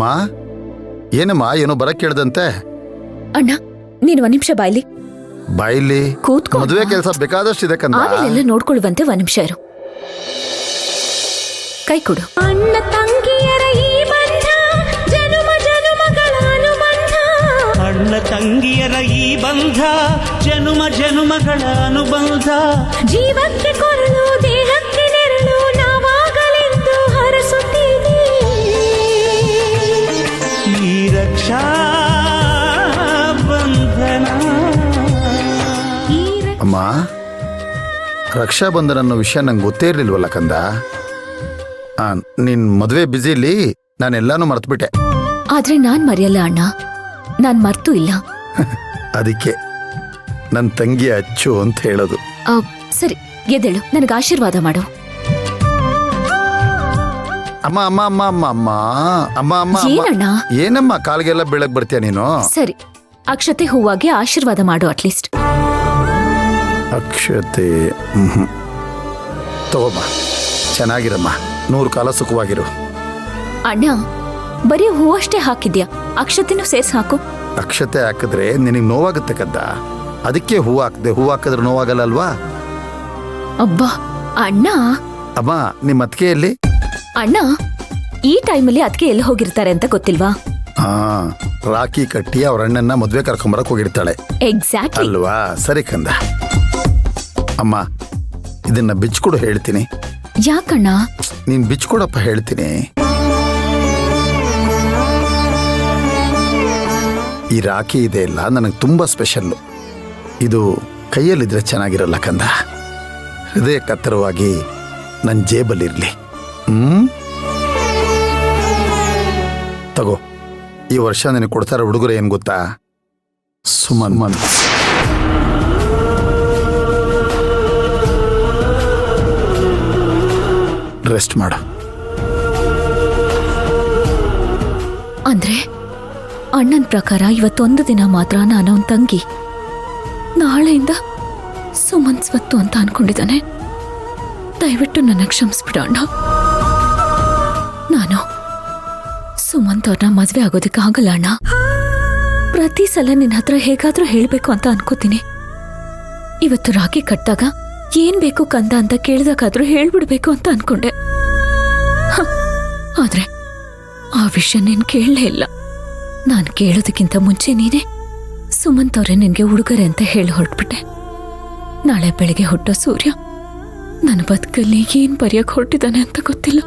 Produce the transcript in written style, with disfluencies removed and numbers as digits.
ಅಮ್ಮ ಏನಮ್ಮ ಏನೋ ಬರಕ್ ಕೇಳ್ದಂತೆ. ಅಣ್ಣ ನೀನು 1 ನಿಮಿಷ ಬಾಯ್ಲಿ ಬಾಯಿಲಿ ಕೂತ್ಕೊ. ಮದುವೆ ಕೆಲಸ ಬೇಕಾದಷ್ಟಿದೆ ಕಂದ. ಆಮೇಲೆಲ್ಲ ನೋಡ್ಕೊಳ್ಳುವಂತೆ 1 ನಿಮಿಷ ಇರು. ಕೈ ಕೊಡು. ಅಣ್ಣ ತಂಗಿಯರ ಈ ಬಂಧ ಜನುಮ ಜನುಮಗಳ ಅನುಬಂಧ. ಅಣ್ಣ ತಂಗಿಯರ ಈ ಬಂಧ ಜನುಮ ಜನುಮಗಳ ಅನುಬಂಧ. ಜೀವಕ್ಕೆ ಕೊರಳು ದೇಹಕ್ಕೆ ನೆರಳು ನಾವಾಗಲೆಂದು ಹರಸುತ್ತೀವಿ. ಈ ರಕ್ಷಾ ಬಂಧನ. ಅಮ್ಮ ರಕ್ಷಾ ಬಂಧನ ಅನ್ನೋ ವಿಷಯ ನಂಗೆ ಗೊತ್ತೇ ಇರ್ಲಿಲ್ವಲ್ಲ ಕಂದ. ನಿನ್ ಮದುವೆ ಬ್ಯುಸಿಲಿ ನಾನೆಲ್ಲಾನು ಮರ್ತ್ಬಿಟ್ಟೆ. ಆದ್ರೆ ನಾನ್ ಮರೆಯಲ್ಲ ಅಣ್ಣ, ನಾನ್ ಮರ್ತು ಇಲ್ಲ. ಅದಕ್ಕೆ ನನ್ನ ತಂಗಿ ಅಚ್ಚು ಅಂತ ಹೇಳೋದು. ಸರಿ ಎದ್ದೇಳು, ನನಗೆ ಆಶೀರ್ವಾದ ಮಾಡು. ಅಮ್ಮ ಅಮ್ಮ ಅಮ್ಮ ಅಮ್ಮ ಅಮ್ಮ ಅಮ್ಮ ಅಮ್ಮ ಏನಣ್ಣ? ಏನಮ್ಮ ಕಾಲ್ಗೆಲ್ಲ ಬೀಳಕ್ ಬರ್ತೀಯ ನೀನು? ಸರಿ ಅಕ್ಷತೆ ಹೂವಾಗಿ ಆಶೀರ್ವಾದ ಮಾಡು ಅಟ್ಲೀಸ್ಟ್. ಅಕ್ಷತೆ ತಗೋಮ್ಮ, ಚೆನ್ನಾಗಿರಮ್ಮ, 100 ಕಾಲ ಸುಖವಾಗಿರು. ಅಣ್ಣ ಬರೀ ಹೂವಷ್ಟೇ ಹಾಕಿದ್ಯಾ, ಅಕ್ಷತೆನೂ ಸೇರ್ಸ್ ಹಾಕು. ಅಕ್ಷತೆ ಹಾಕಿದ್ರೆ ನಿನಗೆ ನೋವಾಗುತ್ತೆ ಕದ್ದ, ಅದಕ್ಕೆ ಹೂ ಹಾಕ್ದೆ. ಹೂ ಹಾಕಿದ್ರೆ ನೋವಾಗಲ್ಲ ಅಲ್ವಾ? ಅಬ್ಬಾ ಅಣ್ಣ. ಅಮ್ಮ ನಿಮ್ಮ ಅತ್ತಿಗೆಯಲ್ಲಿ ಅಣ್ಣ ಈ ಟೈಮಲ್ಲಿ ಅದಕ್ಕೆ ಎಲ್ಲಿ ಹೋಗಿರ್ತಾರೆ ಅಂತ ಗೊತ್ತಿಲ್ವಾ? ರಾಖಿ ಕಟ್ಟಿ ಅವ್ರ ಅಣ್ಣನ್ನ ಮದ್ವೆ ಕರ್ಕೊಂಬರಕ್ ಹೋಗಿರ್ತಾಳೆ. ಎಕ್ಸಾಕ್ಟ್ಲಿ ಅಲ್ವಾ? ಸರಿ ಕಂದ. ಅಮ್ಮ ಇದನ್ನ ಬಿಚ್ಕೊಡು ಹೇಳ್ತೀನಿ. ಯಾಕಣ್ಣ? ನೀನ್ ಬಿಚ್ಕೊಡಪ್ಪ ಹೇಳ್ತೀನಿ. ಈ ರಾಖಿ ಇದೆ ಇಲ್ಲ ನನಗೆ ತುಂಬಾ ಸ್ಪೆಷಲ್ಲು. ಇದು ಕೈಯಲ್ಲಿದ್ರೆ ಚೆನ್ನಾಗಿರಲ್ಲ ಕಂದ, ಹೃದಯ ಕತ್ತರವಾಗಿ ನನ್ನ ಜೇಬಲ್ಲಿರ್ಲಿ. ತಗೋ, ಈ ವರ್ಷ ನಿನಗೆ ಕೊಡ್ತಾರ ಹುಡುಗರು ಏನ್ ಗೊತ್ತಾ? ಸುಮನ್. ರೆಸ್ಟ್ ಮಾಡು. ಅಂದ್ರೆ ಅಣ್ಣನ ಪ್ರಕಾರ ಇವತ್ತೊಂದು ದಿನ ಮಾತ್ರ ನಾನು ಅವನ ತಂಗಿ, ನಾಳೆಯಿಂದ ಸುಮನ್ ಸ್ವತ್ತು ಅಂತ ಅನ್ಕೊಂಡಿದ್ದಾನೆ. ದಯವಿಟ್ಟು ನನ್ನ ಕ್ಷಮಿಸ್ಬಿಡ ಅಣ್ಣ. ನಾನು ಸುಮಂತ್ ಅವ್ರನ್ನ ಮದ್ವೆ ಆಗೋದಕ್ಕೆ ಆಗಲ್ಲ ಅಣ್ಣ. ಪ್ರತಿ ಸಲ ನಿನ್ನ ಹತ್ರ ಹೇಗಾದ್ರೂ ಹೇಳ್ಬೇಕು ಅಂತ ಅನ್ಕೋತೀನಿ. ಇವತ್ತು ರಾಖಿ ಕಟ್ಟಾಗ ಏನ್ ಬೇಕು ಕಂದ ಅಂತ ಕೇಳಿದಾಗಾದ್ರೂ ಹೇಳ್ಬಿಡ್ಬೇಕು ಅಂತ ಅನ್ಕೊಂಡೆ. ಆದ್ರೆ ಆ ವಿಷಯ ನೀನ್ ಕೇಳಲೇ ಇಲ್ಲ. ನಾನು ಕೇಳೋದಕ್ಕಿಂತ ಮುಂಚೆ ನೀನೇ ಸುಮಂತ್ ಅವರೇ ನಿನ್ಗೆ ಉಡುಗೊರೆ ಅಂತ ಹೇಳಿ ಹೊರಟ್ಬಿಟ್ಟೆ. ನಾಳೆ ಬೆಳಿಗ್ಗೆ ಹುಟ್ಟೋ ಸೂರ್ಯ ನನ್ನ ಬದುಕಲ್ಲಿ ಏನ್ ಬರೆಯಕ್ ಹೊರಟಿದ್ದಾನೆ ಅಂತ ಗೊತ್ತಿಲ್ಲ.